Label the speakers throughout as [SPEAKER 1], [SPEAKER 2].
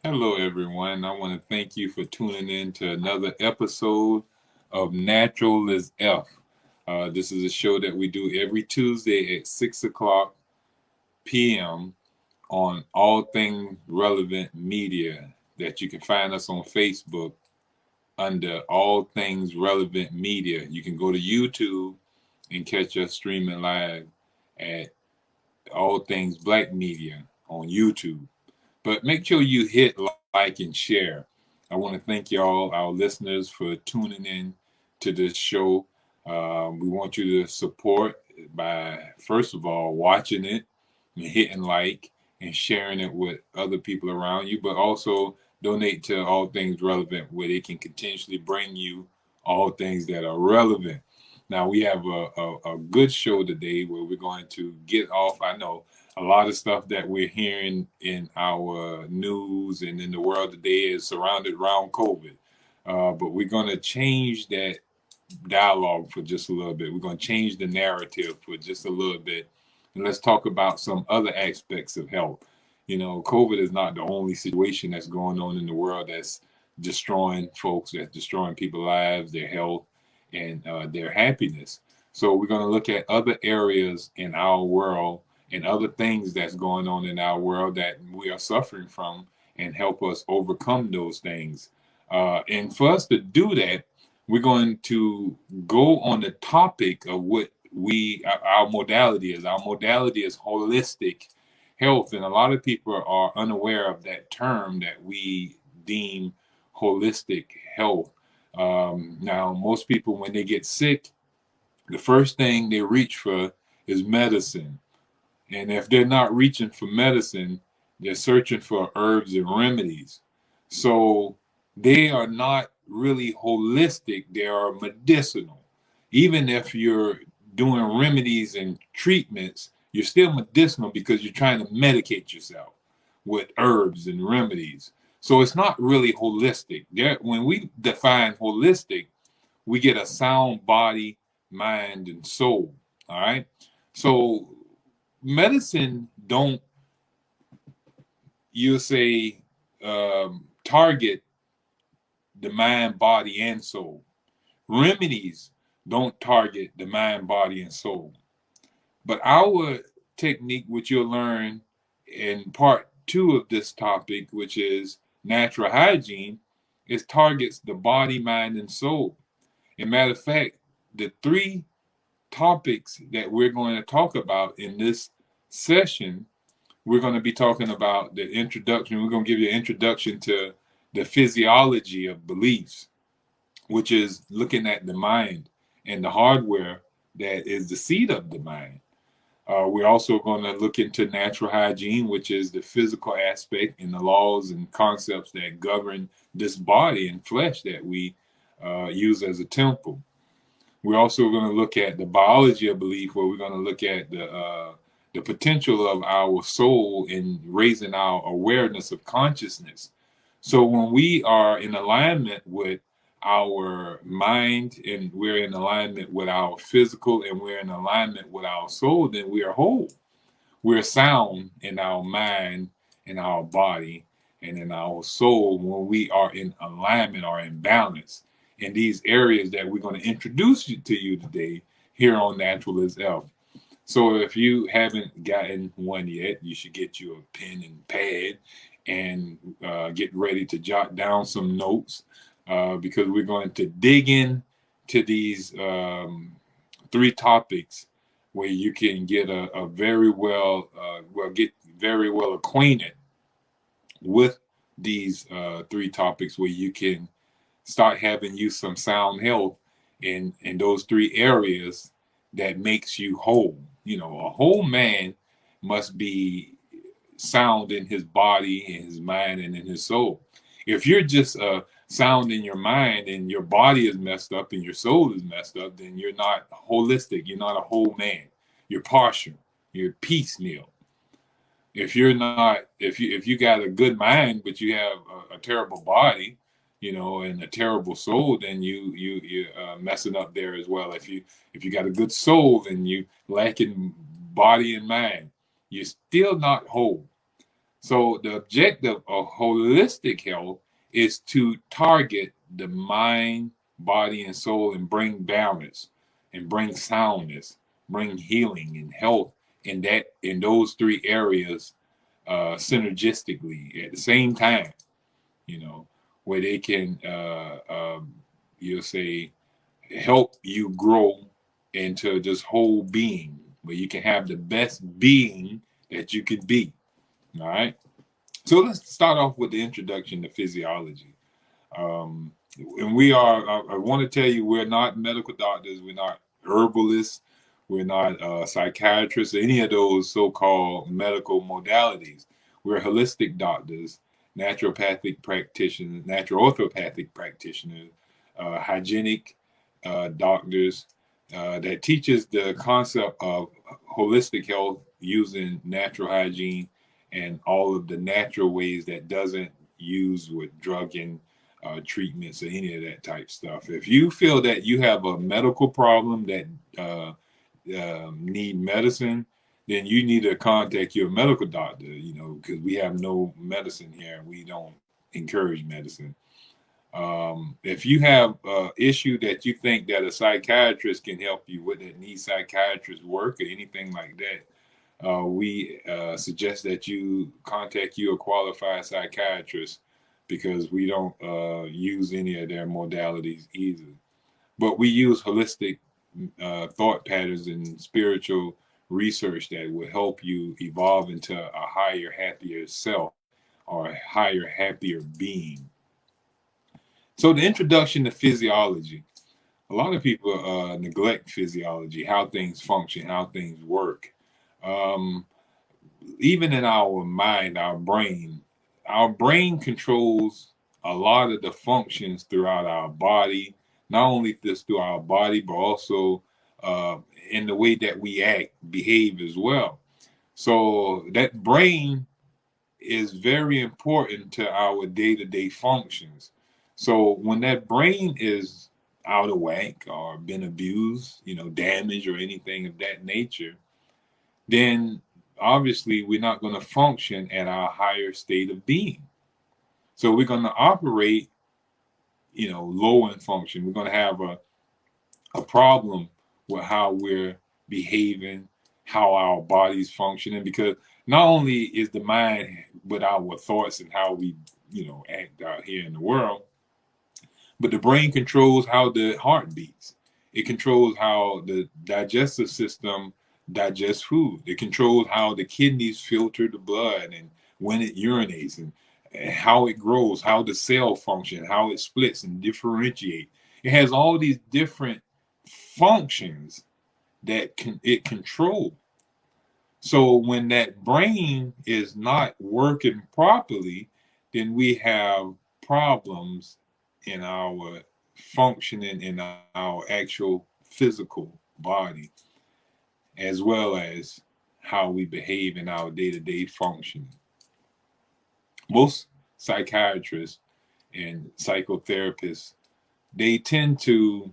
[SPEAKER 1] Hello, everyone. I want to thank you for tuning in to another episode of Natural is F. This is a show that we do every Tuesday at 6 o'clock p.m. on all things relevant media that you can find us on Facebook under all things relevant media. You can go to YouTube and catch us streaming live at all things black media on YouTube. But make sure you hit like and share. I want to thank y'all, our listeners, for tuning in to this show. We want you to support by, first of all, watching it and hitting like and sharing it with other people around you, but also donate to All Things Relevant, where they can continuously bring you all things that are relevant. Now, we have a good show today where we're going to get off. I know a lot of stuff that we're hearing in our news and in the world today is surrounded around COVID. But we're going to change that dialogue for just a little bit. We're going to change the narrative for just a little bit. And let's talk about some other aspects of health. You know, COVID is not the only situation that's going on in the world that's destroying folks, that's destroying people's lives, their health, and their happiness. So we're going to look at other areas in our world and other things that's going on in our world that we are suffering from and help us overcome those things. And for us to do that, we're going to go on the topic of what our modality is. Our modality is holistic health, and a lot of people are unaware of that term that we deem holistic health. Now, most people, when they get sick, the first thing they reach for is medicine. And if they're not reaching for medicine, they're searching for herbs and remedies. So they are not really holistic, they are medicinal. Even if you're doing remedies and treatments, you're still medicinal because you're trying to medicate yourself with herbs and remedies. So it's not really holistic. When we define holistic, we get a sound body, mind, and soul. All right. So medicine don't, you say, target the mind, body, and soul. Remedies don't target the mind, body, and soul. But our technique, which you'll learn in part two of this topic, which is natural hygiene, is targets the body, mind, and soul. And matter of fact, the three topics that we're going to talk about in this session, we're going to be talking about the introduction. We're going to give you an introduction to the physiology of beliefs, which is looking at the mind and the hardware that is the seat of the mind. We're also going to look into natural hygiene, which is the physical aspect and the laws and concepts that govern this body and flesh that we use as a temple. We're also going to look at the biology of belief, where we're going to look at the potential of our soul in raising our awareness of consciousness. So when we are in alignment with our mind and we're in alignment with our physical and we're in alignment with our soul, then we are whole. We're sound in our mind, in our body, and in our soul when we are in alignment or in balance in these areas that we're going to introduce to you today here on Natural is Health. So if you haven't gotten one yet, you should get you a pen and pad and get ready to jot down some notes because we're going to dig in to these three topics where you can get a very get very well acquainted with these three topics where you can start having you some sound health in those three areas that makes you whole. You know, a whole man must be sound in his body, in his mind, and in his soul. If you're just sound in your mind and your body is messed up and your soul is messed up, then you're not holistic. You're not a whole man. You're partial. You're piecemeal. If you got a good mind but you have a terrible body, you know, and a terrible soul, then you're messing up there as well. If you got a good soul and you lacking body and mind, you're still not whole. So the objective of holistic health is to target the mind, body, and soul and bring balance and bring soundness, bring healing and health in those three areas synergistically at the same time, you know, where they can you'll say help you grow into this whole being, where you can have the best being that you could be. All right. So let's start off with the introduction to physiology. Um, and I want to tell you, we're not medical doctors, we're not herbalists, we're not psychiatrists, or any of those so called medical modalities. We're holistic doctors, naturopathic practitioners, natural orthopathic practitioners, hygienic doctors that teaches the concept of holistic health using natural hygiene and all of the natural ways that doesn't use with drugging treatments or any of that type stuff. If you feel that you have a medical problem that need medicine, then you need to contact your medical doctor, because we have no medicine here. We don't encourage medicine. If you have an issue that you think that a psychiatrist can help you with, that needs psychiatrist work or anything like that, we suggest that you contact a qualified psychiatrist, because we don't use any of their modalities either. But we use holistic thought patterns and spiritual research that will help you evolve into a higher, happier self or a higher, happier being. So the introduction to physiology. A lot of people neglect physiology, how things function, how things work. Um, Even in our mind, our brain controls a lot of the functions throughout our body, not only this through our body, but also uh, in the way that we act, behave as well. So that brain is very important to our day-to-day functions. So when that brain is out of whack or been abused, damaged or anything of that nature, then obviously we're not going to function at our higher state of being. So we're going to operate, low in function. We're going to have a problem with how we're behaving, how our body's functioning, because not only is the mind with our thoughts and how we, act out here in the world, but the brain controls how the heart beats. It controls how the digestive system digests food. It controls how the kidneys filter the blood and when it urinates, and how it grows, how the cell function, how it splits and differentiate. It has all these different functions that it controls. So when that brain is not working properly, then we have problems in our functioning in our actual physical body, as well as how we behave in our day-to-day functioning. Most psychiatrists and psychotherapists, they tend to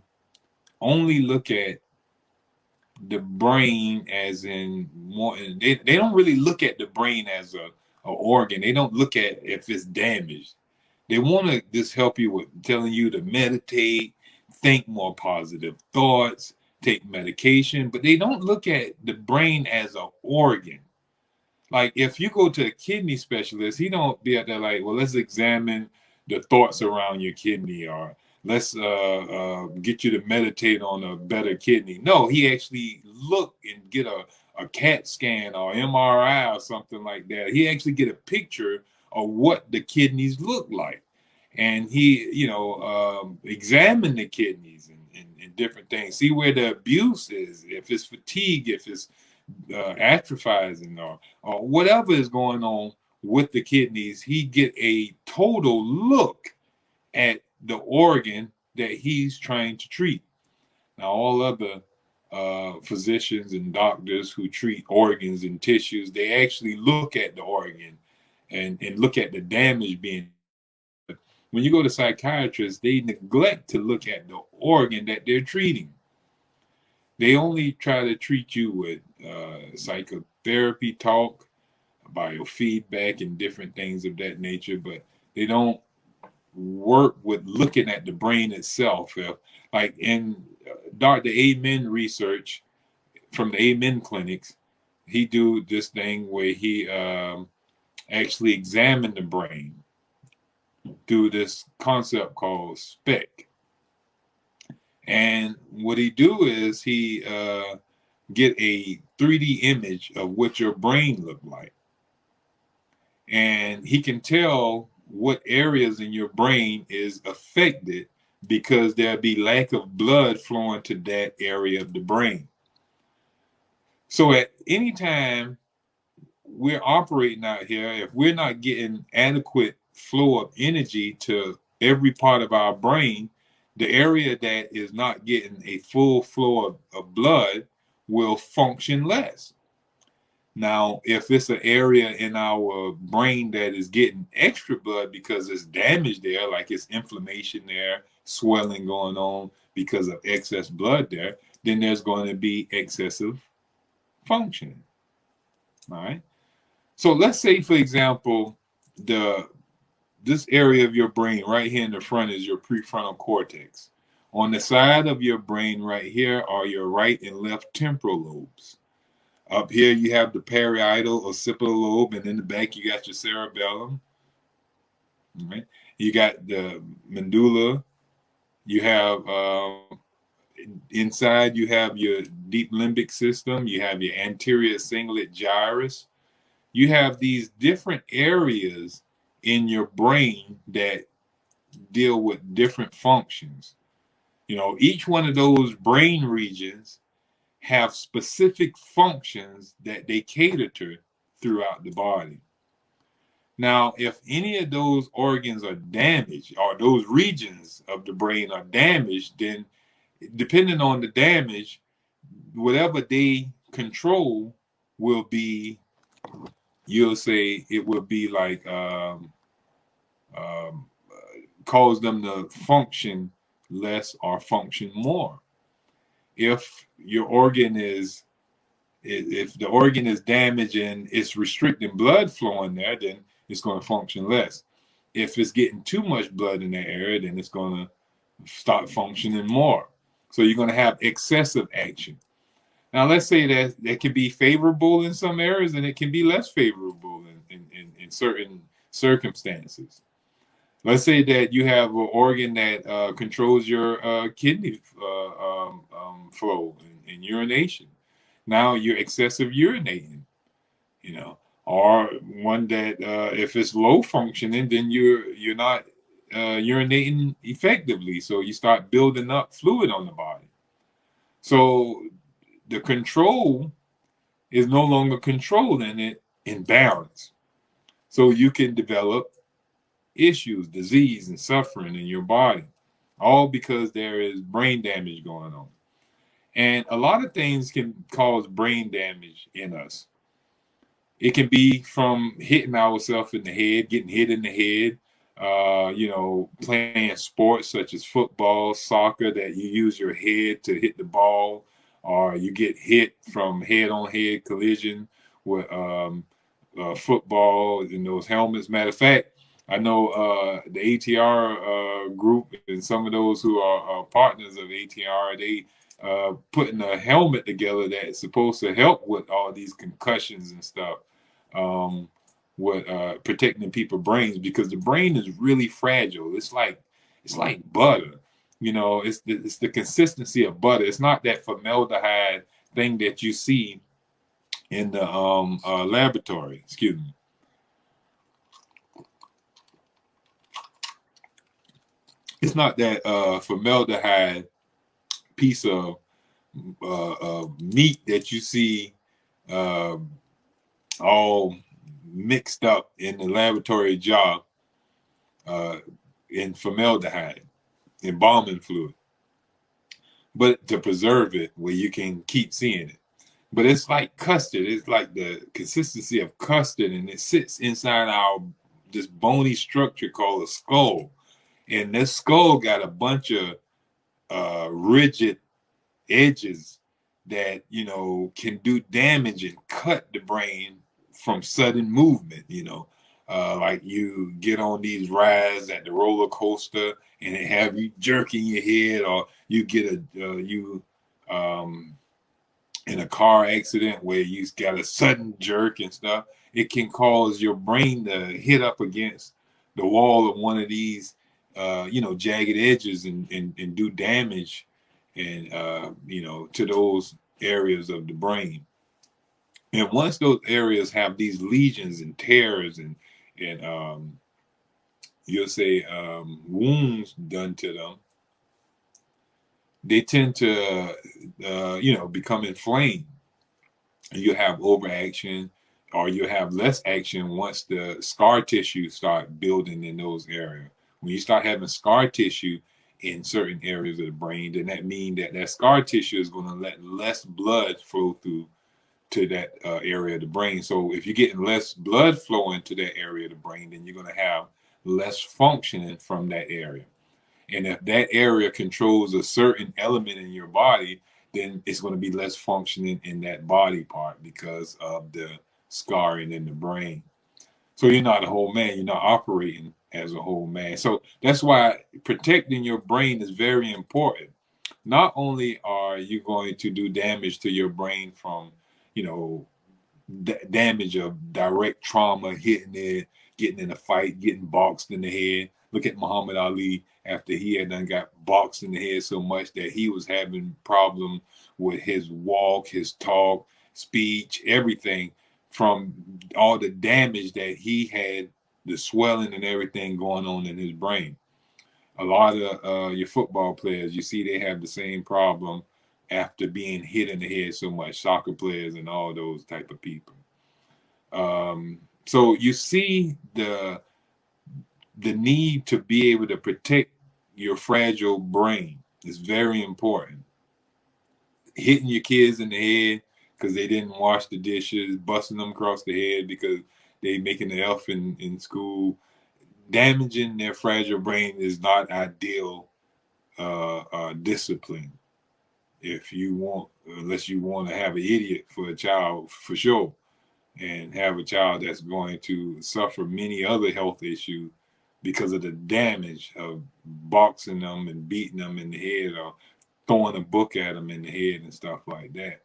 [SPEAKER 1] only look at the brain as in more, they don't really look at the brain as a organ. They don't look at if it's damaged. They want to just help you with telling you to meditate, think more positive thoughts, take medication, but they don't look at the brain as an organ. Like if you go to a kidney specialist, he don't be out there like, well, let's examine the thoughts around your kidney, or let's get you to meditate on a better kidney. No, he actually look and get a CAT scan or MRI or something like that. He actually get a picture of what the kidneys look like, and he, examine the kidneys and different things. See where the abuse is, if it's fatigue, if it's atrophizing, or whatever is going on with the kidneys. He get a total look at the organ that he's trying to treat. Now, all other physicians and doctors who treat organs and tissues, they actually look at the organ and look at the damage being. When you go to psychiatrists, they neglect to look at the organ that they're treating. They only try to treat you with psychotherapy talk, biofeedback and different things of that nature, but they don't work with looking at the brain itself. Like in Dr. Amen research from the Amen clinics, he do this thing where he actually examined the brain through this concept called spec. And what he do is he get a 3D image of what your brain looked like. And he can tell what areas in your brain is affected because there'll be lack of blood flowing to that area of the brain. So at any time we're operating out here, if we're not getting adequate flow of energy to every part of our brain, the area that is not getting a full flow of blood will function less. Now, if it's an area in our brain that is getting extra blood because it's damage there, like it's inflammation there, swelling going on because of excess blood there, then there's going to be excessive functioning. All right. So let's say, for example, this area of your brain right here in the front is your prefrontal cortex. On the side of your brain right here are your right and left temporal lobes. Up here you have the parietal or occipital lobe, and in the back you got your cerebellum. Right? You got the medulla. You have inside you have your deep limbic system. You have your anterior cingulate gyrus. You have these different areas in your brain that deal with different functions. Each one of those brain regions have specific functions that they cater to throughout the body. Now, if any of those organs are damaged or those regions of the brain are damaged, then depending on the damage, whatever they control will be, you'll say it will be like cause them to function less or function more. If the organ is damaged and it's restricting blood flowing there, then it's going to function less. If it's getting too much blood in that area, then it's going to start functioning more. So you're going to have excessive action. Now, let's say that can be favorable in some areas and it can be less favorable in certain circumstances. Let's say that you have an organ that controls your kidney flow and urination. Now you're excessive urinating, or one that if it's low functioning, then you're not urinating effectively. So you start building up fluid on the body. So the control is no longer controlling it in balance. So you can develop issues, disease, and suffering in your body, all because there is brain damage going on. And a lot of things can cause brain damage in us. It can be from hitting ourselves in the head, getting hit in the head, playing sports such as football, soccer, that you use your head to hit the ball, or you get hit from head-on-head collision with football in those helmets. Matter of fact, I know the ATR group and some of those who are partners of ATR, they putting a helmet together that's supposed to help with all these concussions and stuff, with protecting people's brains, because the brain is really fragile. It's like butter. It's the consistency of butter. It's not that formaldehyde thing that you see in the laboratory. Excuse me. It's not that formaldehyde piece of meat that you see all mixed up in the laboratory jar in formaldehyde, embalming fluid, but to preserve it where you can keep seeing it. But it's like custard. It's like the consistency of custard, and it sits inside this bony structure called a skull. And this skull got a bunch of rigid edges that can do damage and cut the brain from sudden movement, like you get on these rides at the roller coaster and it have you jerking your head, or you get um, in a car accident where you got a sudden jerk and stuff. It can cause your brain to hit up against the wall of one of these, jagged edges and do damage, and to those areas of the brain. And once those areas have these lesions and tears and you'll say wounds done to them, they tend to become inflamed. You have overaction, or you have less action once the scar tissue start building in those areas. When you start having scar tissue in certain areas of the brain, then that means that scar tissue is going to let less blood flow through to that area of the brain. So if you're getting less blood flowing to that area of the brain, then you're going to have less functioning from that area. And if that area controls a certain element in your body, then it's going to be less functioning in that body part because of the scarring in the brain. So you're not a whole man. You're not operating as a whole man. So that's why protecting your brain is very important. Not only are you going to do damage to your brain from, you know, damage of direct trauma, hitting it, getting in a fight, getting boxed in the head. Look at Muhammad Ali after he had done got boxed in the head so much that he was having problem with his walk, his talk, speech, everything from all the damage that he had, the swelling and everything going on in his brain. A lot of your football players, you see, they have the same problem after being hit in the head so much. Soccer players and all those type of people. So you see the need to be able to protect your fragile brain is very important. Hitting your kids in the head because they didn't wash the dishes, busting them across the head because they making the F in school, damaging their fragile brain is not ideal discipline. If you want, unless you want to have an idiot for a child, for sure, and have a child that's going to suffer many other health issues because of the damage of boxing them and beating them in the head, or throwing a book at them in the head and stuff like that.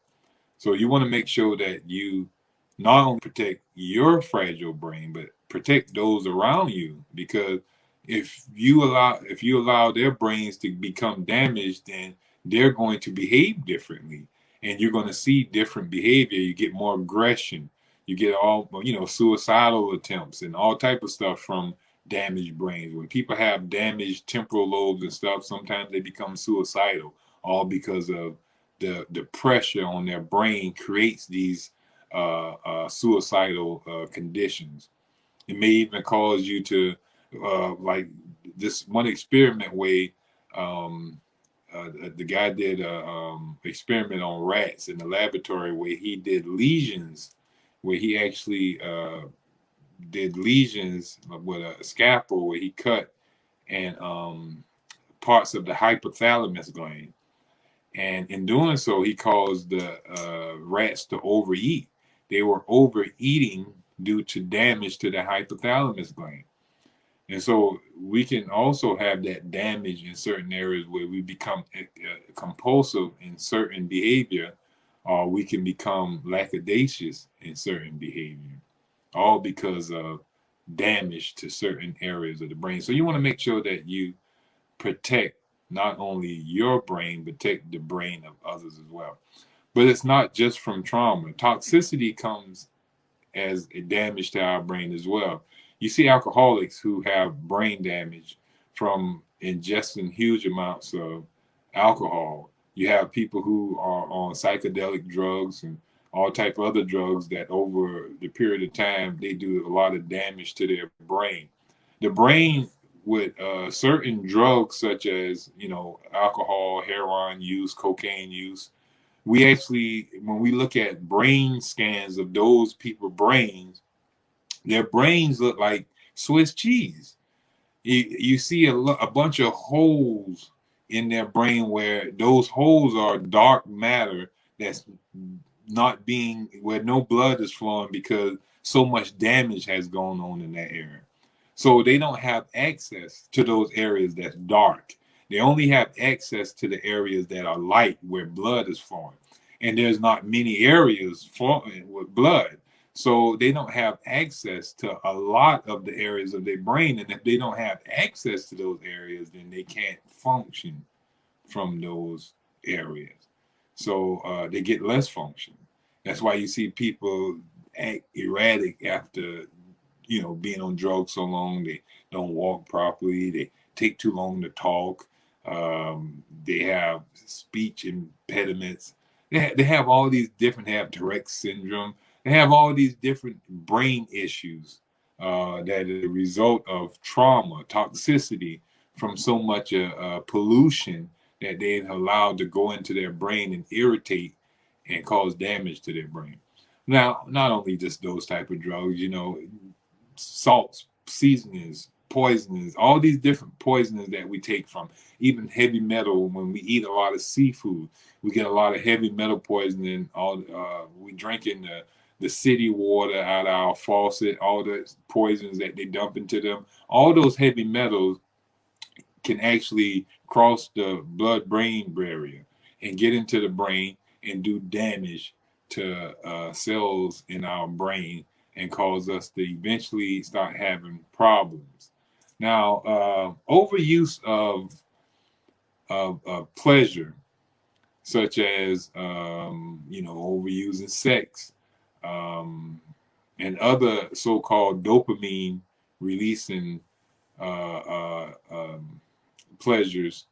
[SPEAKER 1] So you want to make sure that you not only protect your fragile brain, but protect those around you. Because if you allow their brains to become damaged, then they're going to behave differently, and you're going to see different behavior. You get more aggression. You get all suicidal attempts and all type of stuff from damaged brains. When people have damaged temporal lobes and stuff, sometimes they become suicidal, all because of the pressure on their brain creates these suicidal conditions. It may even cause you to, like this one experiment where the guy did a experiment on rats in the laboratory where he did lesions, where he actually did lesions with a scalpel where he cut and parts of the hypothalamus gland. And in doing so, he caused the rats to overeat. They were overeating due to damage to the hypothalamus gland. And so we can also have that damage in certain areas where we become compulsive in certain behavior, or we can become lackadaisious in certain behavior, all because of damage to certain areas of the brain. So you want to make sure that you protect not only your brain, but protect the brain of others as well. But it's not just from trauma. Toxicity comes as a damage to our brain as well. You see alcoholics who have brain damage from ingesting huge amounts of alcohol. You have people who are on psychedelic drugs and all type of other drugs that over the period of time, they do a lot of damage to their brain. The brain with certain drugs such as, alcohol, heroin use, cocaine use, we actually, when we look at brain scans of those people's brains, their brains look like Swiss cheese. You see a bunch of holes in their brain where those holes are dark matter that's not being, where no blood is flowing because so much damage has gone on in that area. So they don't have access to those areas that's dark. They only have access to the areas that are light where blood is flowing. And there's not many areas flowing with blood. So they don't have access to a lot of the areas of their brain. And if they don't have access to those areas, then they can't function from those areas. So they get less function. That's why you see people act erratic after, being on drugs so long. They don't walk properly. They take too long to talk. They have speech impediments. They have all these different, they have Tourette syndrome. They have all these different brain issues that are a result of trauma, toxicity from so much pollution that they've allowed to go into their brain and irritate and cause damage to their brain. Now, not only just those type of drugs, salts, seasonings, poisonings, all these different poisonings that we take from, even heavy metal. When we eat a lot of seafood, we get a lot of heavy metal poisoning. We drinking the city water out of our faucet, all the poisons that they dump into them. All those heavy metals can actually cross the blood-brain barrier and get into the brain and do damage to cells in our brain and cause us to eventually start having problems. Now, overuse of pleasure, such as overusing sex, and other so-called dopamine releasing pleasures,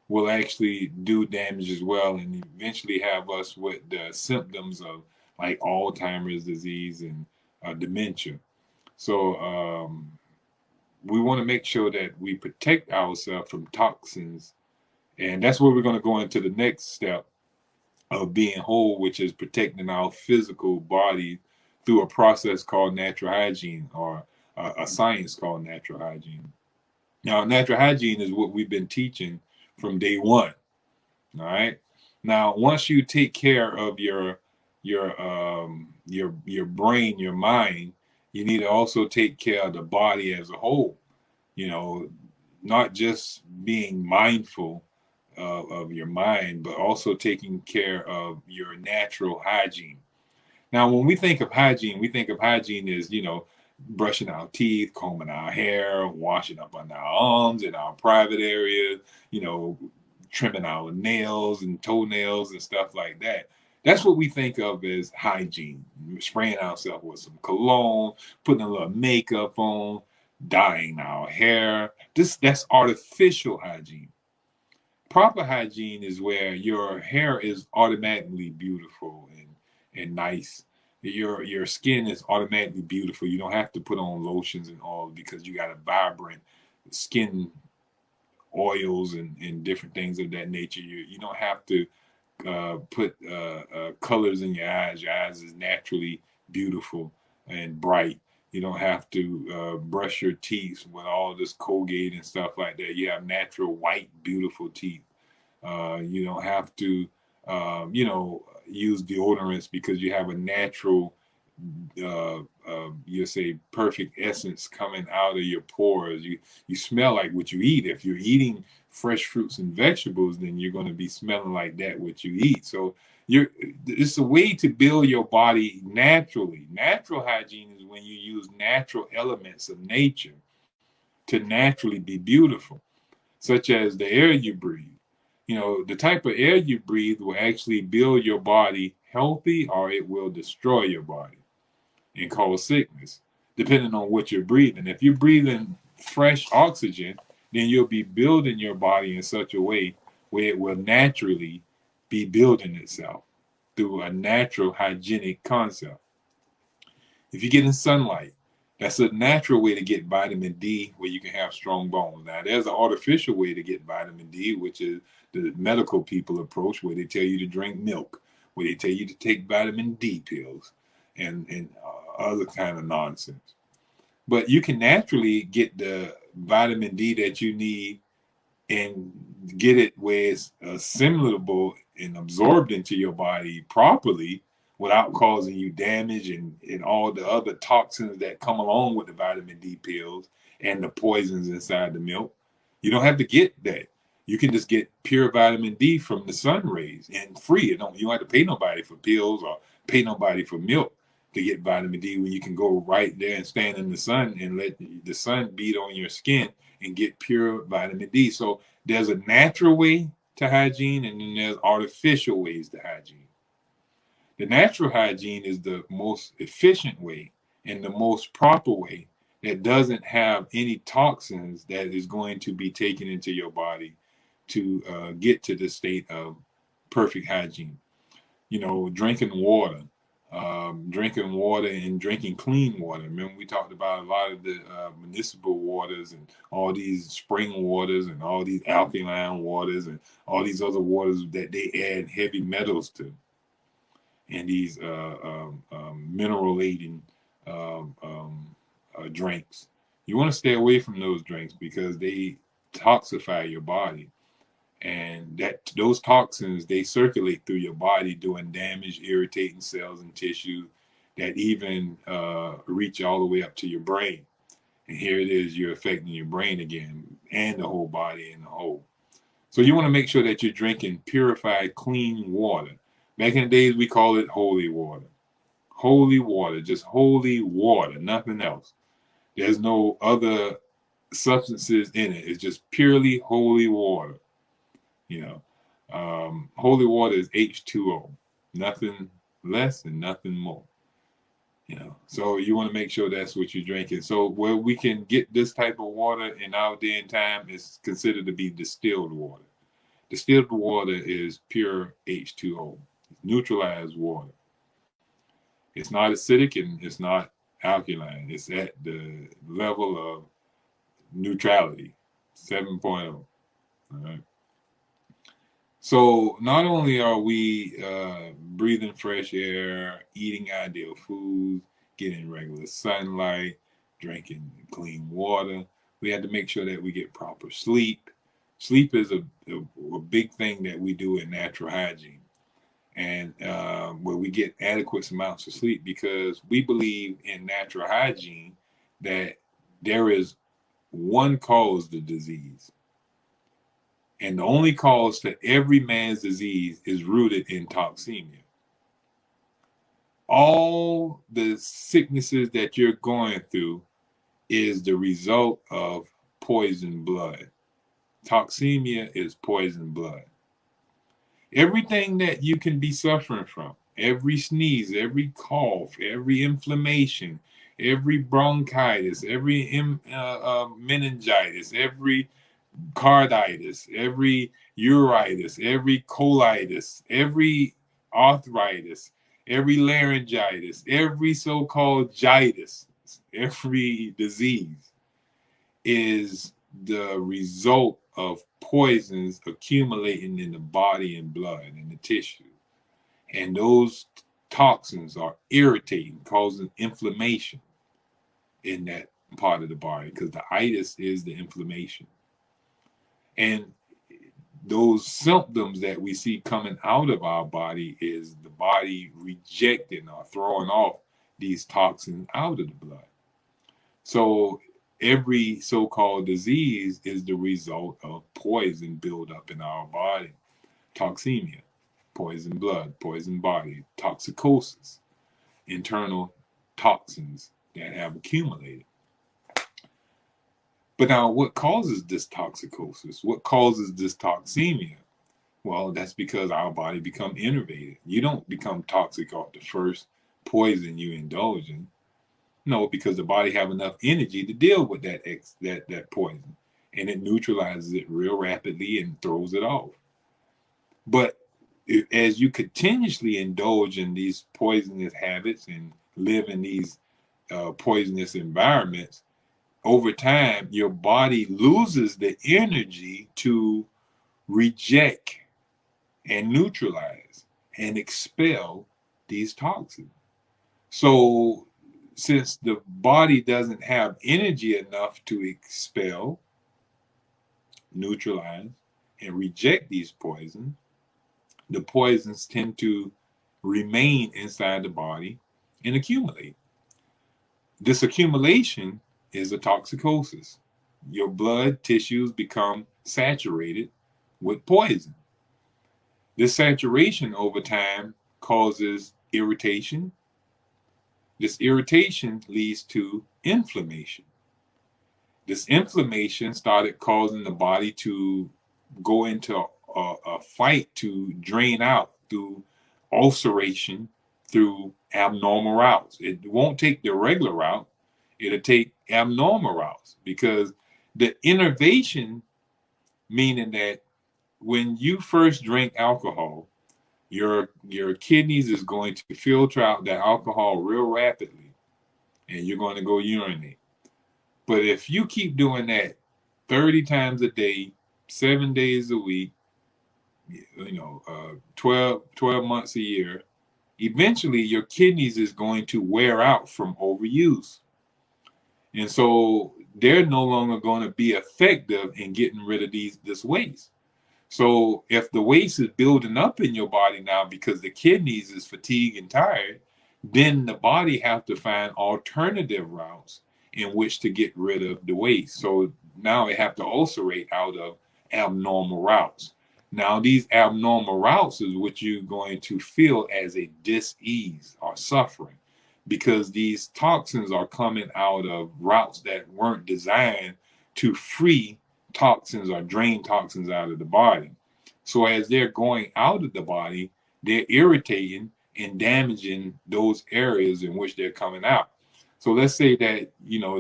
[SPEAKER 1] will actually do damage as well, and eventually have us with the symptoms of like Alzheimer's disease and dementia. So we want to make sure that we protect ourselves from toxins, and that's where we're going to go into the next step of being whole, which is protecting our physical body through a process called natural hygiene, or a science called natural hygiene. Now, natural hygiene is what we've been teaching from day one. All right. Now, once you take care of your brain, your mind, you need to also take care of the body as a whole. Not just being mindful of your mind, but also taking care of your natural hygiene. Now, when we think of hygiene as, brushing our teeth, combing our hair, washing up on our arms and our private areas, trimming our nails and toenails and stuff like that. That's what we think of as hygiene. Spraying ourselves with some cologne, putting a little makeup on, dyeing our hair. That's artificial hygiene. Proper hygiene is where your hair is automatically beautiful and nice. Your skin is automatically beautiful. You don't have to put on lotions and all because you got a vibrant skin, oils and different things of that nature. You don't have to put colors in your eyes. Your eyes is naturally beautiful and bright. You don't have to brush your teeth with all this Colgate and stuff like that. You have natural white, beautiful teeth. You don't have to, use deodorants because you have a natural, you say, perfect essence coming out of your pores. You smell like what you eat. If you're eating fresh fruits and vegetables, then you're going to be smelling like that what you eat. So it's a way to build your body naturally. Natural hygiene is when you use natural elements of nature to naturally be beautiful, such as the air you breathe. The type of air you breathe will actually build your body healthy, or it will destroy your body and cause sickness, depending on what you're breathing. If you're breathing fresh oxygen, then you'll be building your body in such a way where it will naturally be building itself through a natural hygienic concept. If you get in sunlight, that's a natural way to get vitamin D where you can have strong bones. Now, there's an artificial way to get vitamin D, which is the medical people approach, where they tell you to drink milk, where they tell you to take vitamin D pills and other kind of nonsense. But you can naturally get the vitamin D that you need and get it where it's assimilable and absorbed into your body properly without causing you damage and all the other toxins that come along with the vitamin D pills and the poisons inside the milk. You don't have to get that. You can just get pure vitamin D from the sun rays and free. You don't have to pay nobody for pills or pay nobody for milk to get vitamin D when you can go right there and stand in the sun and let the sun beat on your skin and get pure vitamin D. So there's a natural way to hygiene, and then there's artificial ways to hygiene. The natural hygiene is the most efficient way and the most proper way that doesn't have any toxins that is going to be taken into your body to get to the state of perfect hygiene. Drinking water, and drinking clean water. Remember, we talked about a lot of the municipal waters and all these spring waters and all these alkaline waters and all these other waters that they add heavy metals to, and these mineral laden drinks. You want to stay away from those drinks because they toxify your body, and that those toxins, they circulate through your body, doing damage, irritating cells and tissue that even reach all the way up to your brain. And here it is, you're affecting your brain again and the whole body in the whole. So you want to make sure that you're drinking purified, clean water. Back in the days, we call it holy water. Holy water, just holy water, nothing else. There's no other substances in it. It's just purely holy water. Holy water is H2O, nothing less and nothing more. So you want to make sure that's what you're drinking. So where we can get this type of water in our day and time is considered to be distilled water. Distilled water is pure H2O, neutralized water. It's not acidic and it's not alkaline. It's at the level of neutrality, 7.0. All right. So not only are we breathing fresh air, eating ideal foods, getting regular sunlight, drinking clean water, we have to make sure that we get proper sleep. Sleep is a big thing that we do in natural hygiene, and where we get adequate amounts of sleep, because we believe in natural hygiene that there is one cause to disease. And the only cause to every man's disease is rooted in toxemia. All the sicknesses that you're going through is the result of poisoned blood. Toxemia is poisoned blood. Everything that you can be suffering from, every sneeze, every cough, every inflammation, every bronchitis, every meningitis, every carditis, every uritis, every colitis, every arthritis, every laryngitis, every so-called jitis, every disease is the result of poisons accumulating in the body and blood and the tissue. And those toxins are irritating, causing inflammation in that part of the body, because the itis is the inflammation. And those symptoms that we see coming out of our body is the body rejecting or throwing off these toxins out of the blood. So every so-called disease is the result of poison buildup in our body. Toxemia, poison blood, poison body, toxicosis, internal toxins that have accumulated. But now, what causes this toxicosis? What causes this toxemia? Well, that's because our body become innervated. You don't become toxic off the first poison you indulge in. No, because the body have enough energy to deal with that poison, and it neutralizes it real rapidly and throws it off. But as you continuously indulge in these poisonous habits and live in these poisonous environments, over time, your body loses the energy to reject and neutralize and expel these toxins. So since the body doesn't have energy enough to expel, neutralize, and reject these poisons, the poisons tend to remain inside the body and accumulate. This accumulation is a toxicosis. Your blood tissues become saturated with poison. This saturation over time causes irritation. This irritation leads to inflammation. This inflammation started causing the body to go into a fight to drain out through ulceration, through abnormal routes. It won't take the regular route, it'll take abnormal routes, because the innervation, meaning that when you first drink alcohol, your kidneys is going to filter out that alcohol real rapidly, and you're going to go urinate. But if you keep doing that 30 times a day, 7 days a week, 12 months a year, eventually your kidneys is going to wear out from overuse. And so they're no longer going to be effective in getting rid of this waste. So if the waste is building up in your body now because the kidneys is fatigued and tired, then the body have to find alternative routes in which to get rid of the waste. So now it have to ulcerate out of abnormal routes. Now these abnormal routes is what you're going to feel as a dis-ease or suffering, because these toxins are coming out of routes that weren't designed to free toxins or drain toxins out of the body. So as they're going out of the body, they're irritating and damaging those areas in which they're coming out. So let's say that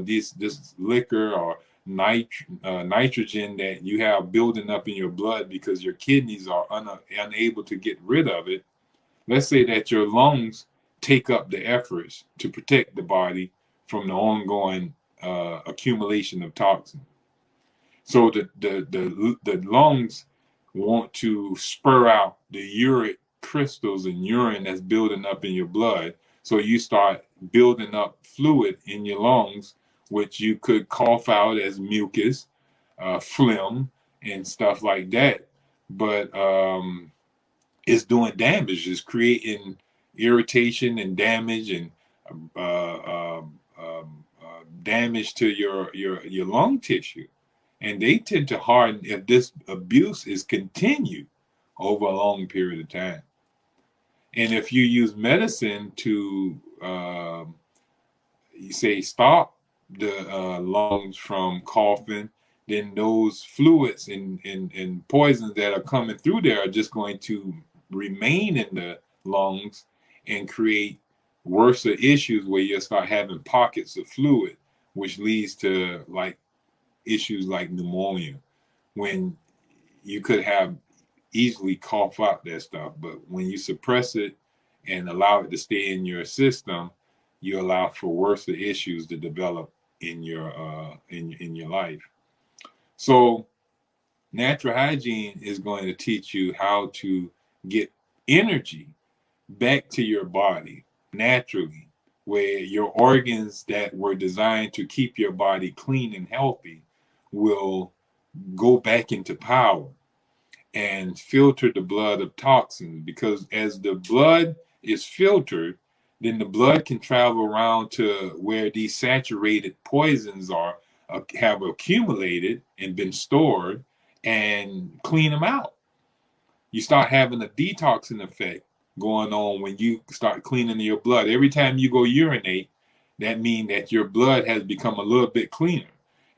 [SPEAKER 1] this liquor or nitrogen that you have building up in your blood because your kidneys are unable to get rid of it. Let's say that your lungs take up the efforts to protect the body from the ongoing accumulation of toxins. So the lungs want to spur out the uric crystals and urine that's building up in your blood. So you start building up fluid in your lungs, which you could cough out as mucus, phlegm, and stuff like that. But it's doing damage. It's creating irritation and damage and damage to your lung tissue. And they tend to harden if this abuse is continued over a long period of time. And if you use medicine to, you say, stop the lungs from coughing, then those fluids and poisons that are coming through there are just going to remain in the lungs and create worse issues where you'll start having pockets of fluid, which leads to like issues like pneumonia, when you could have easily cough out that stuff. But when you suppress it and allow it to stay in your system, you allow for worse issues to develop in your in your life. So natural hygiene is going to teach you how to get energy back to your body naturally, where your organs that were designed to keep your body clean and healthy will go back into power and filter the blood of toxins. Because as the blood is filtered, then the blood can travel around to where these saturated poisons are have accumulated and been stored, and clean them out. You start having a detoxing effect going on when you start cleaning your blood. Every time you go urinate, that means that your blood has become a little bit cleaner.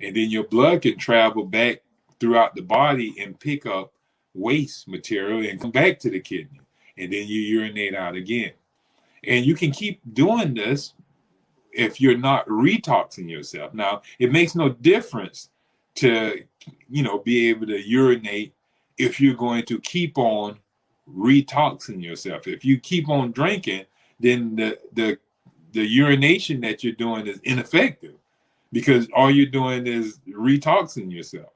[SPEAKER 1] And then your blood can travel back throughout the body and pick up waste material and come back to the kidney. And then you urinate out again. And you can keep doing this if you're not retoxing yourself. Now, it makes no difference to, be able to urinate if you're going to keep on retoxing yourself. If you keep on drinking, then the urination that you're doing is ineffective, because all you're doing is retoxing yourself.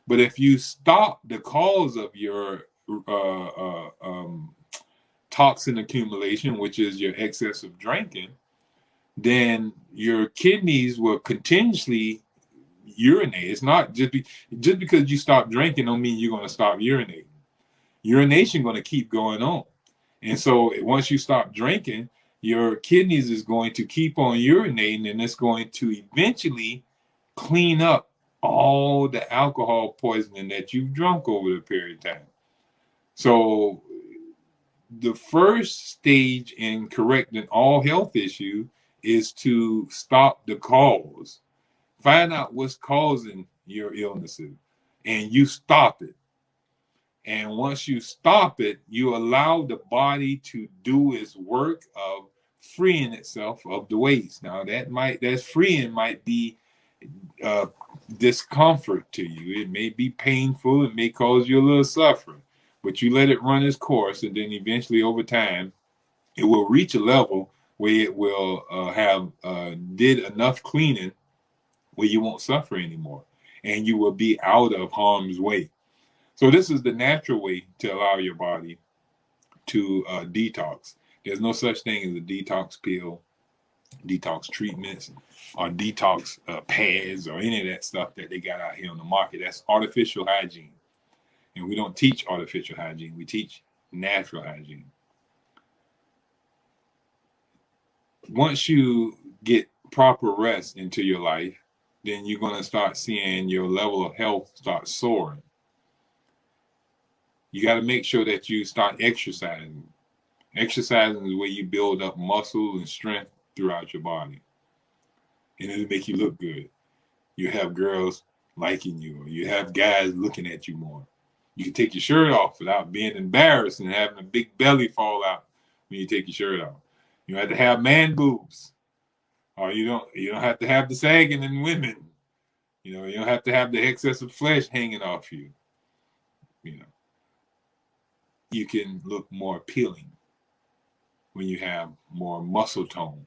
[SPEAKER 1] But if you stop the cause of your toxin accumulation, which is your excessive drinking, then your kidneys will continuously urinate. It's not just because you stop drinking don't mean you're going to stop urinating. Urination going to keep going on. And so once you stop drinking, your kidneys is going to keep on urinating, and it's going to eventually clean up all the alcohol poisoning that you've drunk over the period of time. So the first stage in correcting all health issues is to stop the cause. Find out what's causing your illnesses, and you stop it. And once you stop it, you allow the body to do its work of freeing itself of the waste. Now that's freeing might be uh, discomfort to you. It may be painful. It may cause you a little suffering, but you let it run its course, and then eventually, over time, it will reach a level where it will have did enough cleaning where you won't suffer anymore, and you will be out of harm's way. So this is the natural way to allow your body to detox. There's no such thing as a detox pill, detox treatments, or detox pads, or any of that stuff that they got out here on the market. That's artificial hygiene. And we don't teach artificial hygiene. We teach natural hygiene. Once you get proper rest into your life, then you're going to start seeing your level of health start soaring. You got to make sure that you start exercising. Exercising is where you build up muscle and strength throughout your body. And it'll make you look good. You have girls liking you, or you have guys looking at you more. You can take your shirt off without being embarrassed and having a big belly fall out when you take your shirt off. You don't have to have man boobs. Or you don't have to have the sagging in women. You don't have to have the excess of flesh hanging off you. You can look more appealing when you have more muscle tone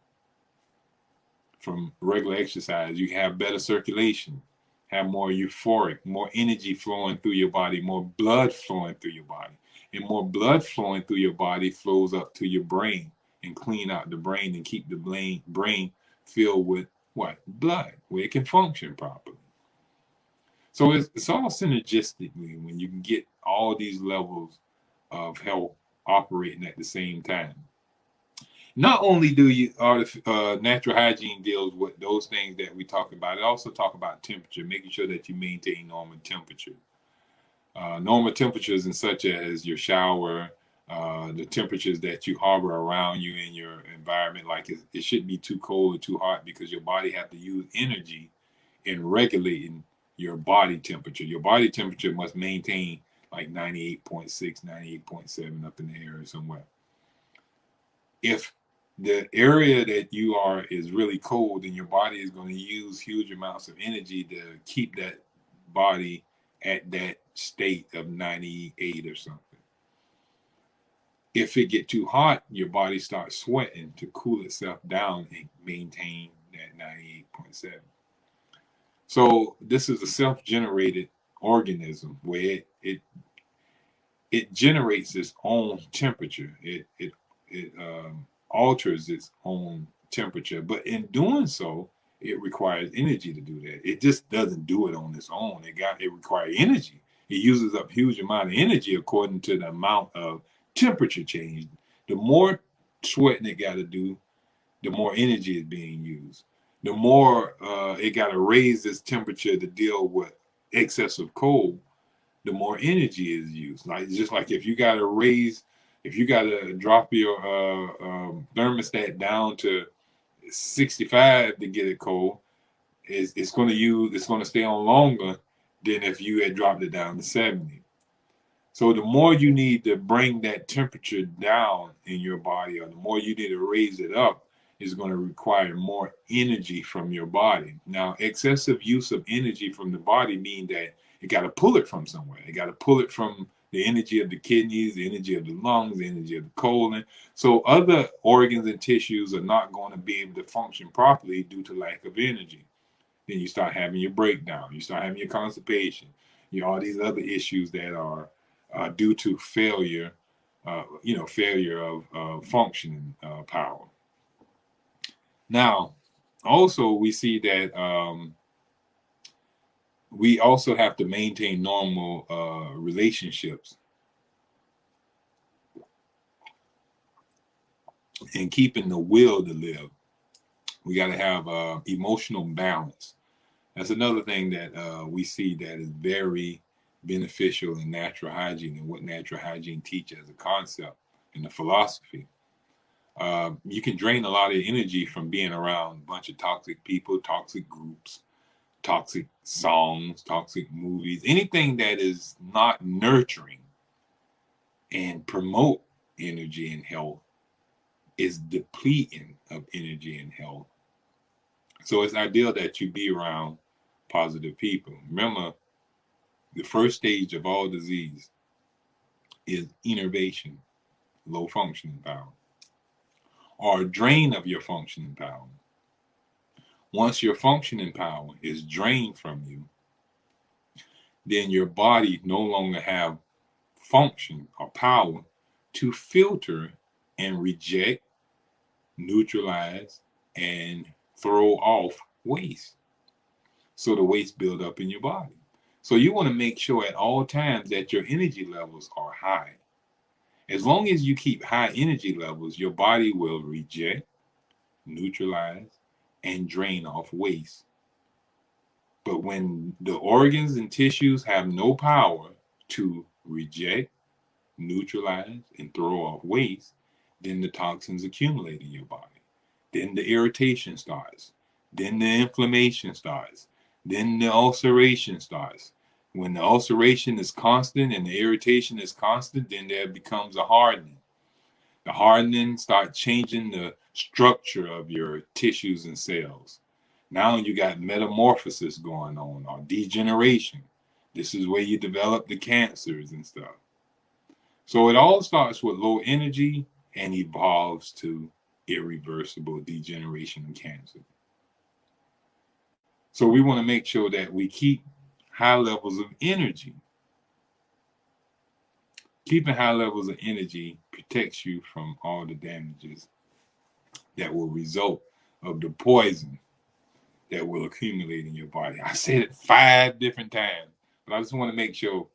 [SPEAKER 1] from regular exercise. You can have better circulation, have more euphoric, more energy flowing through your body, more blood flowing through your body. And more blood flowing through your body flows up to your brain and clean out the brain and keep the brain filled with what? Blood, where it can function properly. So it's all synergistically when you can get all these levels of health operating at the same time. Not only do you natural hygiene deals with those things that we talk about, it also talk about temperature, making sure that you maintain normal temperature. Normal temperatures in such as your shower, the temperatures that you harbor around you in your environment, like it shouldn't be too cold or too hot, because your body have to use energy in regulating your body temperature. Your body temperature must maintain like 98.6, 98.7 up in the air somewhere. If the area that you are is really cold, then your body is going to use huge amounts of energy to keep that body at that state of 98 or something. If it get too hot, your body starts sweating to cool itself down and maintain that 98.7. So this is a self-generated organism where it generates its own temperature. It alters its own temperature, but in doing so, it requires energy to do that. It just doesn't do it on its own. It requires energy. It uses up huge amount of energy according to the amount of temperature change. The more sweating it got to do, the more energy is being used. The more it got to raise its temperature to deal with excessive cold, the more energy is used. Like just like if you got to drop your thermostat down to 65 to get it cold, it's going to stay on longer than if you had dropped it down to 70. So the more you need to bring that temperature down in your body, or the more you need to raise it up, is going to require more energy from your body. Now, excessive use of energy from the body means that it got to pull it from somewhere. It got to pull it from the energy of the kidneys, the energy of the lungs, the energy of the colon. So other organs and tissues are not going to be able to function properly due to lack of energy. Then you start having your breakdown. You start having your constipation. All these other issues that are due to failure, failure of functioning power. Now, also we see that we also have to maintain normal relationships. and keeping the will to live. We got to have emotional balance. That's another thing that we see that is very beneficial in natural hygiene and what natural hygiene teaches as a concept and the philosophy. You can drain a lot of energy from being around a bunch of toxic people, toxic groups, toxic songs, toxic movies, anything that is not nurturing and promote energy and health is depleting of energy and health. So it's ideal that you be around positive people. Remember, the first stage of all disease is innervation, low functioning power, or a drain of your functioning power. Once your functioning power is drained from you, then your body no longer have function or power to filter and reject, neutralize, and throw off waste. So the waste build up in your body. So you want to make sure at all times that your energy levels are high. As long as you keep high energy levels, your body will reject, neutralize, and drain off waste. But when the organs and tissues have no power to reject, neutralize, and throw off waste, then the toxins accumulate in your body. Then the irritation starts. Then the inflammation starts. Then the ulceration starts. When the ulceration is constant and the irritation is constant, then there becomes a hardening. The hardening starts changing the structure of your tissues and cells. Now you got metamorphosis going on or degeneration. This is where you develop the cancers and stuff. So it all starts with low energy and evolves to irreversible degeneration and cancer. So we want to make sure that we keep high levels of energy. Keeping high levels of energy protects you from all the damages that will result of the poison that will accumulate in your body. I said it 5 different times, but I just want to make sure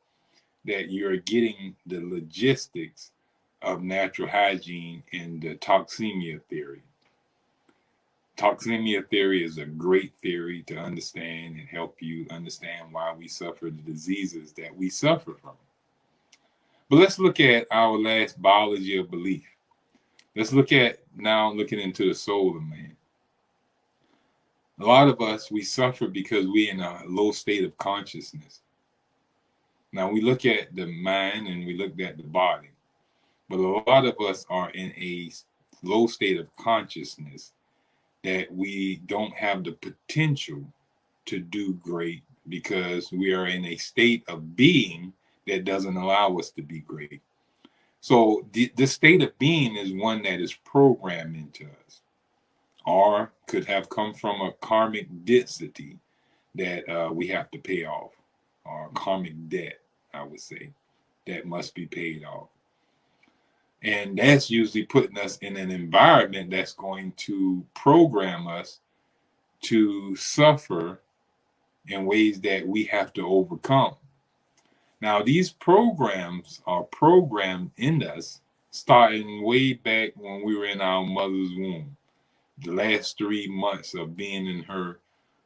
[SPEAKER 1] that you're getting the logistics of natural hygiene and the toxemia theory. Toxemia theory is a great theory to understand and help you understand why we suffer the diseases that we suffer from. But let's look at our last biology of belief. Let's look at now looking into the soul of man. A lot of us, we suffer because we're in a low state of consciousness. Now we look at the mind and we look at the body, but a lot of us are in a low state of consciousness that we don't have the potential to do great because we are in a state of being that doesn't allow us to be great. So the state of being is one that is programmed into us, or could have come from a karmic density that we have to pay off, or karmic debt, I would say, that must be paid off. And that's usually putting us in an environment that's going to program us to suffer in ways that we have to overcome. Now, these programs are programmed in us starting way back when we were in our mother's womb. The last 3 months of being in her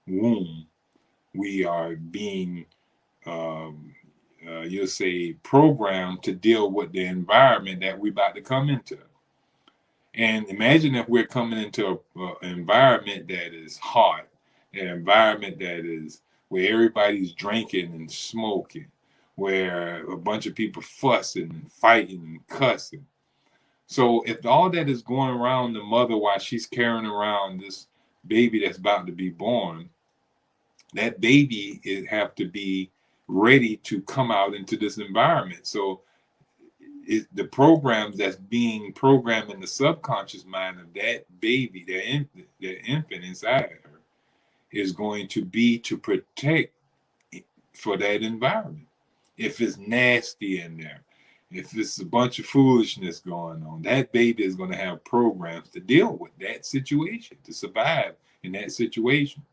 [SPEAKER 1] womb, we are being, you'll say, programmed to deal with the environment that we're about to come into. And imagine if we're coming into an environment that is hot, an environment that is where everybody's drinking and smoking, where a bunch of people fussing and fighting and cussing. So if all that is going around the mother while she's carrying around this baby that's about to be born, that baby is have to be ready to come out into this environment. So the programs that's being programmed in the subconscious mind of that baby, that infant inside her, is going to be to protect for that environment. If it's nasty in there, if it's a bunch of foolishness going on, that baby is going to have programs to deal with that situation, to survive in that situation.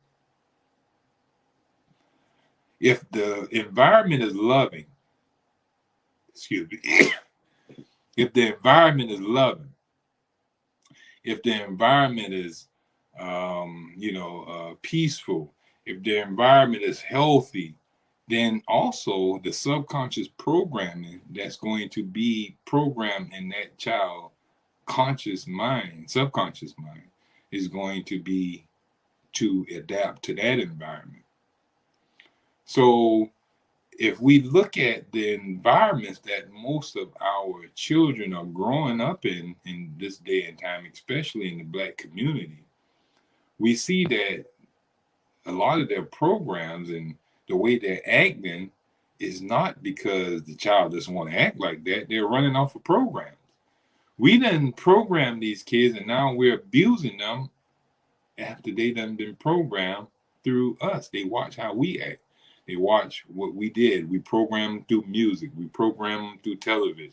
[SPEAKER 1] If the environment is loving, excuse me, if the environment is loving, if the environment is, peaceful, if the environment is healthy, then also the subconscious programming that's going to be programmed in that child conscious mind, subconscious mind, is going to be to adapt to that environment. So if we look at the environments that most of our children are growing up in this day and time, especially in the Black community, we see that a lot of their programs and the way they're acting is not because the child doesn't want to act like that. They're running off of programs. We done program these kids, and now we're abusing them after they done been programmed through us. They watch how we act. They watch what we did. We program them through music. We program them through television.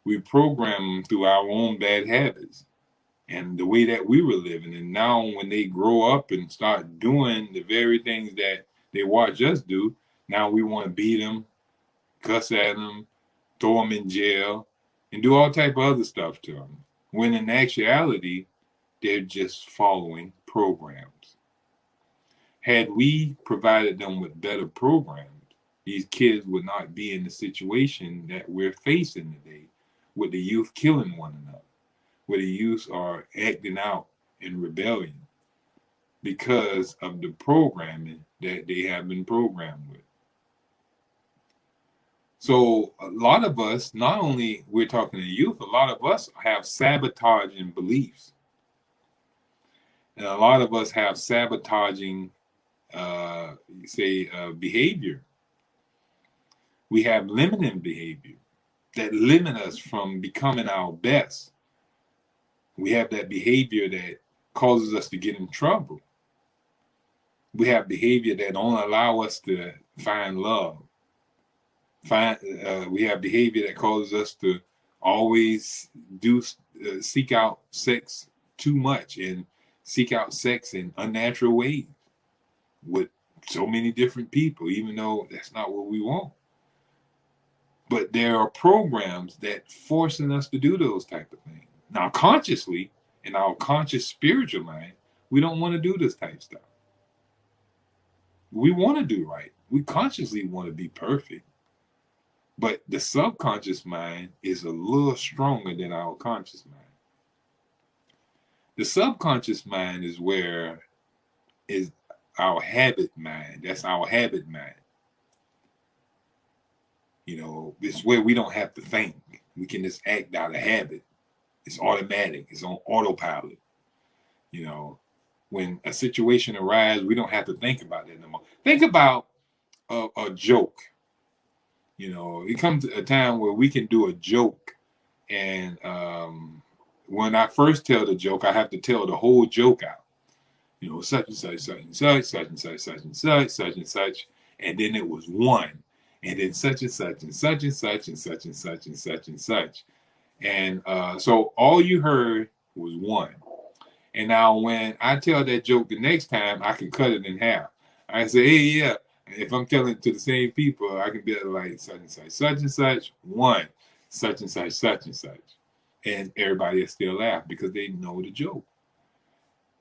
[SPEAKER 1] We program them through our own bad habits and the way that we were living. And now when they grow up and start doing the very things that they watch us do, now we want to beat them, cuss at them, throw them in jail, and do all type of other stuff to them. When in actuality, they're just following programs. Had we provided them with better programs, these kids would not be in the situation that we're facing today, with the youth killing one another, where the youth are acting out in rebellion because of the programming that they have been programmed with. So a lot of us, not only we're talking to youth, a lot of us have sabotaging beliefs. And a lot of us have sabotaging behavior. We have limiting behavior that limit us from becoming our best. We have that behavior that causes us to get in trouble. We have behavior that don't allow us to find love. We have behavior that causes us to always seek out sex too much and seek out sex in unnatural ways with so many different people, even though that's not what we want. But there are programs that forcing us to do those type of things. Now, consciously, in our conscious spiritual mind, we don't want to do this type of stuff. We want to do right. We consciously want to be perfect. But the subconscious mind is a little stronger than our conscious mind. The subconscious mind is where is our habit mind. That's our habit mind. It's where we don't have to think. We can just act out of habit. It's automatic. It's on autopilot. When a situation arises, we don't have to think about it no more. Think about a joke. It comes to a time where we can do a joke. And when I first tell the joke, I have to tell the whole joke out. Such and such, such and such, such and such, such and such, such and such. And then it was one. And then such and such and such and such and such and such and such and such. And so all you heard was one. And now when I tell that joke the next time, I can cut it in half. I say, hey, yeah. If I'm telling it to the same people, I can be like such and such, one, such and such, and everybody will still laugh because they know the joke.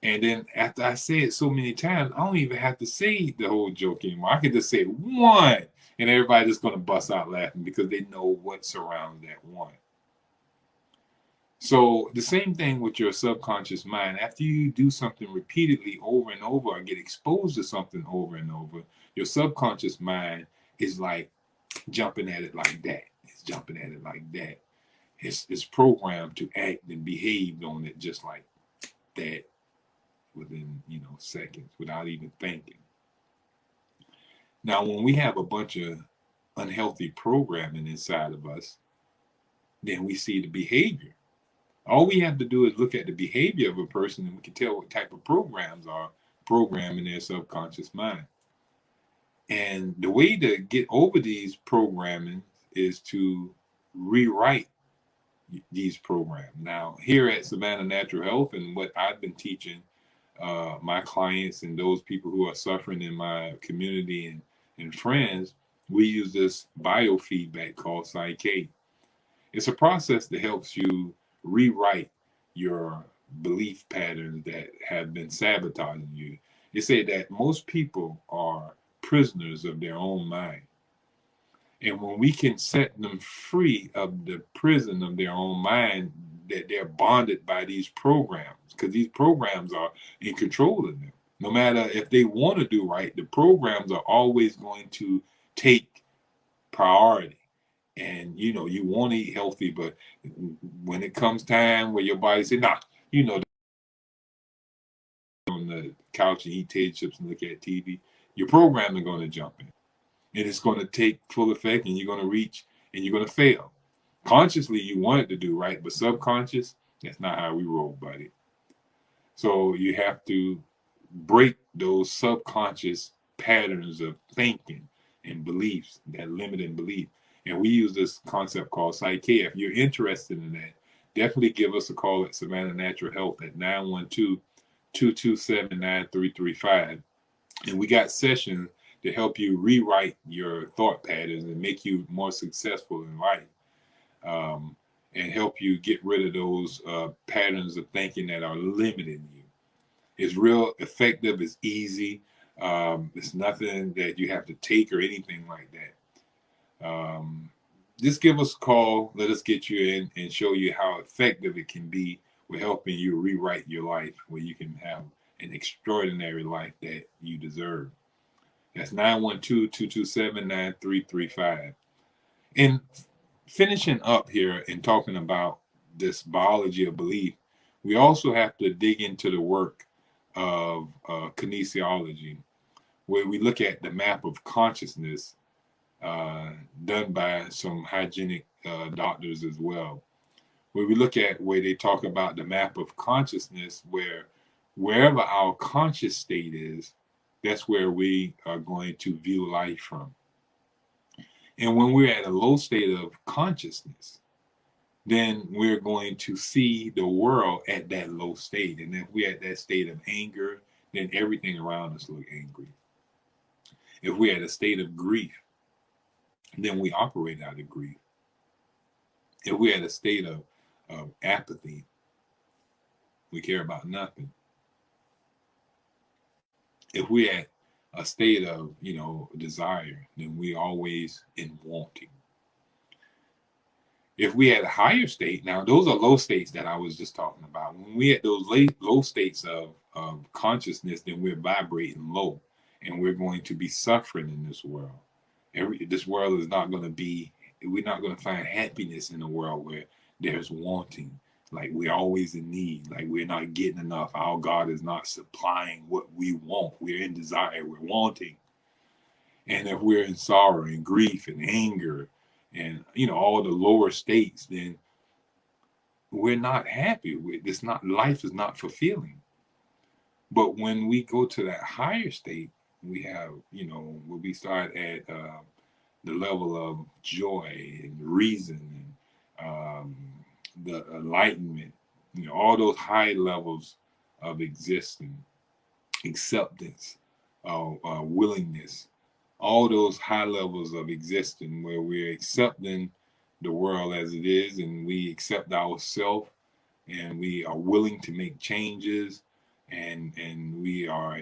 [SPEAKER 1] And then after I say it so many times, I don't even have to say the whole joke anymore. I can just say one, and everybody's just going to bust out laughing because they know what surrounds that one. So the same thing with your subconscious mind. After you do something repeatedly over and over or get exposed to something over and over, your subconscious mind is like jumping at it like that. It's jumping at it like that. It's programmed to act and behave on it just like that within, seconds without even thinking. Now, when we have a bunch of unhealthy programming inside of us, then we see the behavior. All we have to do is look at the behavior of a person and we can tell what type of programs are programming their subconscious mind. And the way to get over these programming is to rewrite these programs. Now, here at Savannah Natural Health and what I've been teaching my clients and those people who are suffering in my community and friends, we use this biofeedback called Psyche. It's a process that helps you rewrite your belief patterns that have been sabotaging you. It said that most people are prisoners of their own mind. And when we can set them free of the prison of their own mind, that they're bonded by these programs, because these programs are in control of them. No matter if they want to do right, the programs are always going to take priority. And you want to eat healthy, but when it comes time where your body say, nah, on the couch and eat potato chips and look at TV, your program is going to jump in. And it's going to take full effect, and you're going to reach, and you're going to fail. Consciously, you want it to do right, but subconscious, that's not how we roll, buddy. So you have to break those subconscious patterns of thinking and beliefs, that limiting belief. And we use this concept called Psyche. If you're interested in that, definitely give us a call at Savannah Natural Health at 912-227-9335. And we got sessions to help you rewrite your thought patterns and make you more successful in life, and help you get rid of those patterns of thinking that are limiting you. It's real effective. It's easy. It's nothing that you have to take or anything like that. Just give us a call. Let us get you in and show you how effective it can be with helping you rewrite your life, where you can have an extraordinary life that you deserve. That's 912-227-9335. And finishing up here and talking about this biology of belief, we also have to dig into the work of kinesiology, where we look at the map of consciousness done by some hygienic doctors as well, where we look at where they talk about the map of consciousness, where wherever our conscious state is, that's where we are going to view life from. And when we're at a low state of consciousness, then we're going to see the world at that low state. And if we're at that state of anger, then everything around us look angry. If we're at a state of grief, then we operate out of grief. If we're at a state of apathy, we care about nothing. If we're at a state of, desire, then we always in wanting. If we had a higher state, now those are low states that I was just talking about. When we at those low states of consciousness, then we're vibrating low, and we're going to be suffering in this world. This world is not going to be, we're not going to find happiness in a world where there's wanting, like we're always in need, like we're not getting enough. Our God is not supplying what we want. We're in desire, we're wanting. And if we're in sorrow and grief and anger and all the lower states, then we're not happy with this. Not life is not fulfilling. But when we go to that higher state, we have when we start at the level of joy and reason and the enlightenment, all those high levels of existence, acceptance, willingness, all those high levels of existing, where we're accepting the world as it is, and we accept ourselves, and we are willing to make changes, and we are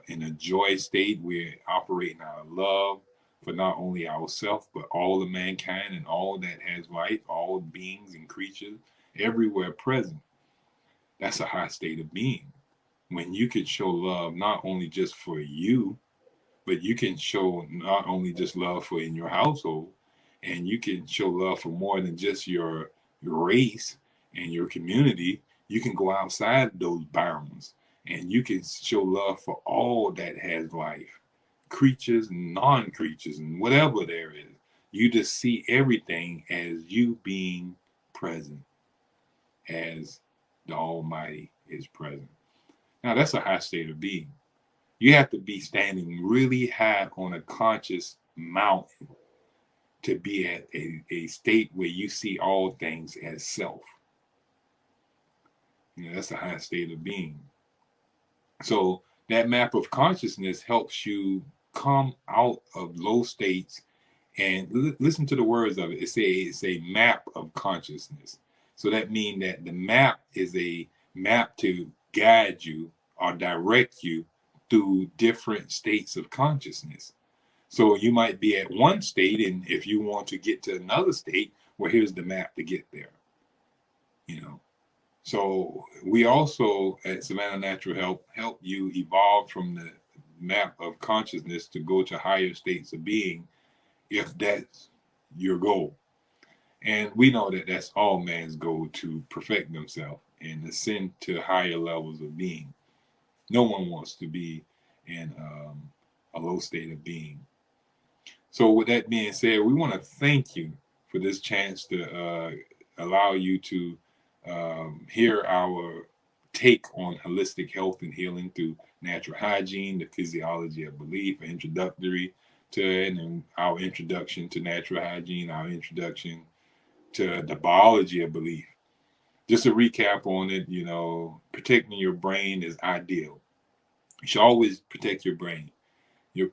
[SPEAKER 1] in a joy state. We're operating out of love for not only ourselves but all of mankind and all that has life, all beings and creatures everywhere present. That's a high state of being, when you can show love not only just for you, but you can show not only just love for in your household, and you can show love for more than just your race and your community. You can go outside those bounds, and you can show love for all that has life, creatures and non-creatures and whatever there is. You just see everything as you being present, as the Almighty is present. Now that's a high state of being. You have to be standing really high on a conscious mountain to be at a state where you see all things as self. That's a high state of being. So that map of consciousness helps you come out of low states, and listen to the words of it. It's a map of consciousness. So that means that the map is a map to guide you or direct you through different states of consciousness. So you might be at one state, and if you want to get to another state, well, here's the map to get there. You know. So we also at Savannah Natural help you evolve from the map of consciousness to go to higher states of being, if that's your goal. And we know that that's all man's goal, to perfect themselves and ascend to higher levels of being. No one wants to be in a low state of being. So with that being said, we want to thank you for this chance to allow you to hear our take on holistic health and healing through natural hygiene, the physiology of belief, introductory to it, and our introduction to natural hygiene, our introduction to the biology of belief. Just a recap on it, you know, protecting your brain is ideal. You should always protect your brain. You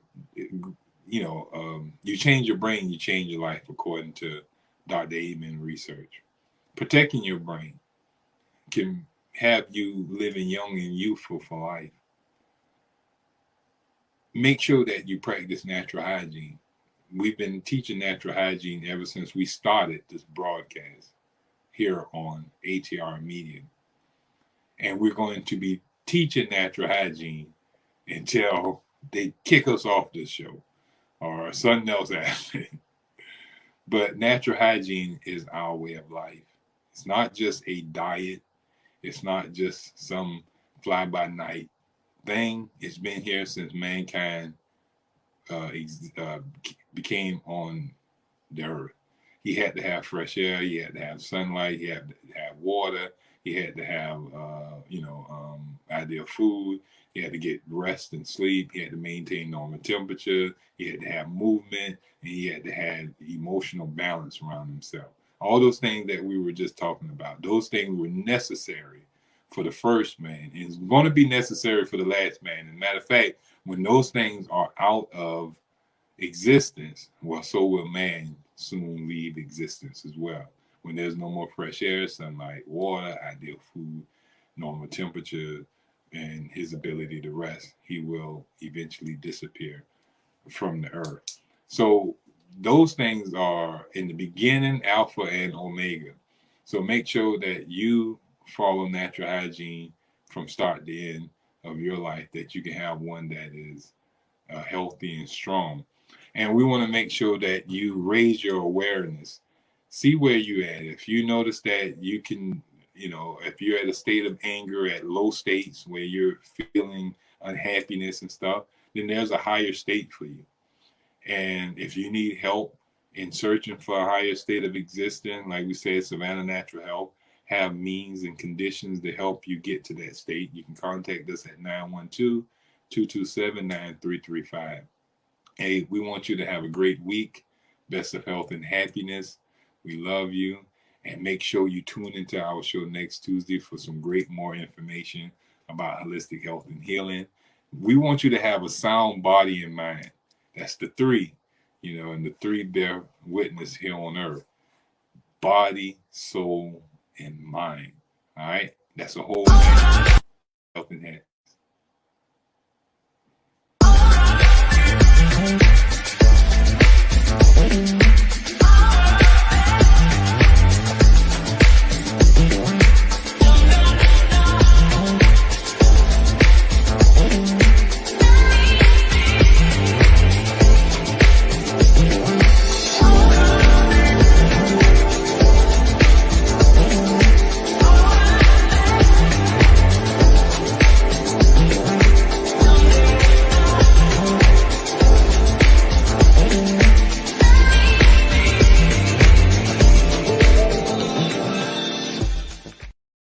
[SPEAKER 1] change your brain, you change your life, according to Dr. Amen research. Protecting your brain can have you living young and youthful for life. Make sure that you practice natural hygiene. We've been teaching natural hygiene ever since we started this broadcast here on ATR Media. And we're going to be teaching natural hygiene until they kick us off this show or something else happens. But natural hygiene is our way of life. It's not just a diet. It's not just some fly-by-night thing. It's been here since mankind became on the earth. He had to have fresh air. He had to have sunlight. He had to have water. He had to have, ideal food. He had to get rest and sleep. He had to maintain normal temperature. He had to have movement, and he had to have emotional balance around himself. All those things that we were just talking about, those things were necessary for the first man, and it's going to be necessary for the last man. As a matter of fact, when those things are out of existence, well, so will man soon leave existence as well. When there's no more fresh air, sunlight, water, ideal food, normal temperature, and his ability to rest, he will eventually disappear from the earth. So those things are in the beginning, alpha and omega. So make sure that you follow natural hygiene from start to end of your life, that you can have one that is healthy and strong. And we want to make sure that you raise your awareness. See where you're at. If you notice that you can, if you're at a state of anger, at low states where you're feeling unhappiness and stuff, then there's a higher state for you. And if you need help in searching for a higher state of existence, like we said, Savannah Natural Health have means and conditions to help you get to that state. You can contact us at 912-227-9335. Hey, we want you to have a great week. Best of health and happiness. We love you. And make sure you tune into our show next Tuesday for some great more information about holistic health and healing. We want you to have a sound body and mind. That's the three, and the three bear witness here on earth. Body, soul, and mind. All right? That's a whole thing.